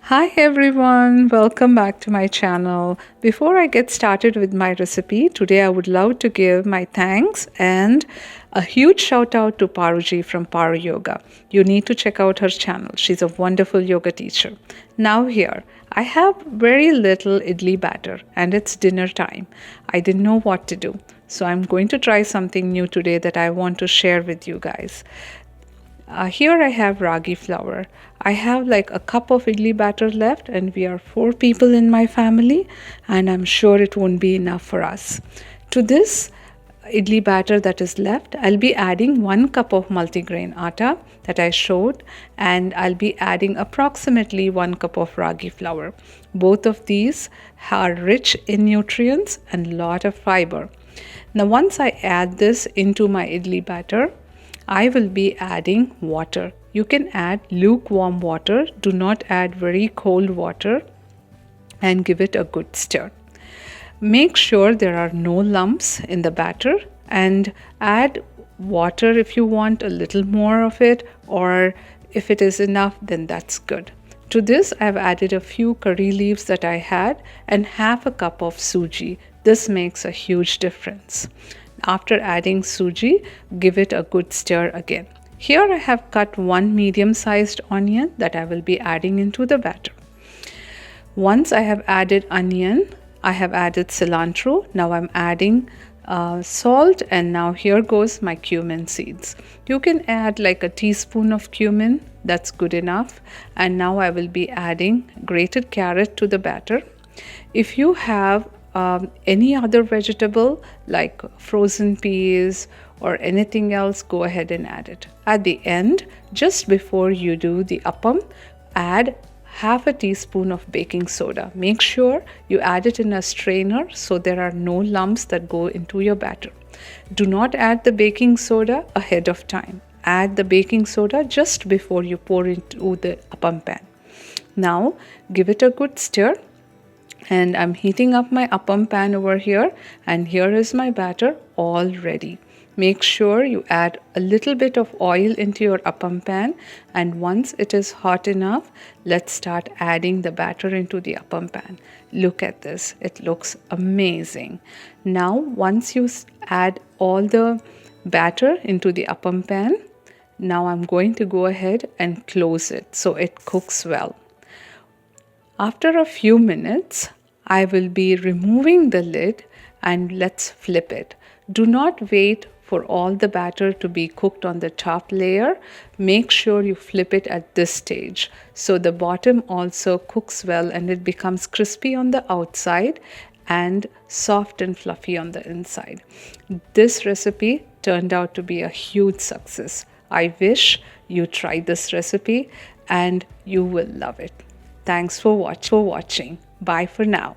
Hi everyone, welcome back to my channel. Before I get started with my recipe, today I would love to give my thanks and a huge shout out to Paruji from Paru Yoga. You need to check out her channel. She's a wonderful yoga teacher. Now here, I have very little idli batter and it's dinner time. I didn't know what to do. So I'm going to try something new today that I want to share with you guys. Here I have ragi flour. I have like a cup of idli batter left and we are 4 people in my family and I'm sure it won't be enough for us. To this idli batter that is left, I'll be adding 1 cup of multigrain atta that I showed, and I'll be adding approximately 1 cup of ragi flour. Both of these are rich in nutrients and lot of fiber. Now once I add this into my idli batter, I will be adding water. You can add lukewarm water. Do not add very cold water and give it a good stir. Make sure there are no lumps in the batter and add water if you want a little more of it, or if it is enough, then that's good. To this, I've added a few curry leaves that I had and half a cup of sooji. This makes a huge difference. After adding sooji, give it a good stir again. Here I have cut 1 medium-sized onion that I will be adding into the batter. Once I have added onion, I have added cilantro. Now I'm adding salt, and now here goes my cumin seeds. You can add like a teaspoon of cumin, that's good enough. And now I will be adding grated carrot to the batter. If you have any other vegetable like frozen peas or anything else, go ahead and add it. At the end, just before you do the appam, add half a teaspoon of baking soda. Make sure you add it in a strainer so there are no lumps that go into your batter. Do not add the baking soda ahead of time. Add the baking soda just before you pour into the appam pan. Now give it a good stir. And I'm heating up my appam pan over here, and here is my batter all ready. Make sure you add a little bit of oil into your appam pan, and once it is hot enough, let's start adding the batter into the appam pan. Look at this, it looks amazing. Now once you add all the batter into the appam pan, now I'm going to go ahead and close it so it cooks well. After a few minutes, I will be removing the lid and let's flip it. Do not wait for all the batter to be cooked on the top layer. Make sure you flip it at this stage so the bottom also cooks well and it becomes crispy on the outside and soft and fluffy on the inside. This recipe turned out to be a huge success. I wish you tried this recipe and you will love it. Thanks for watching. Bye for now.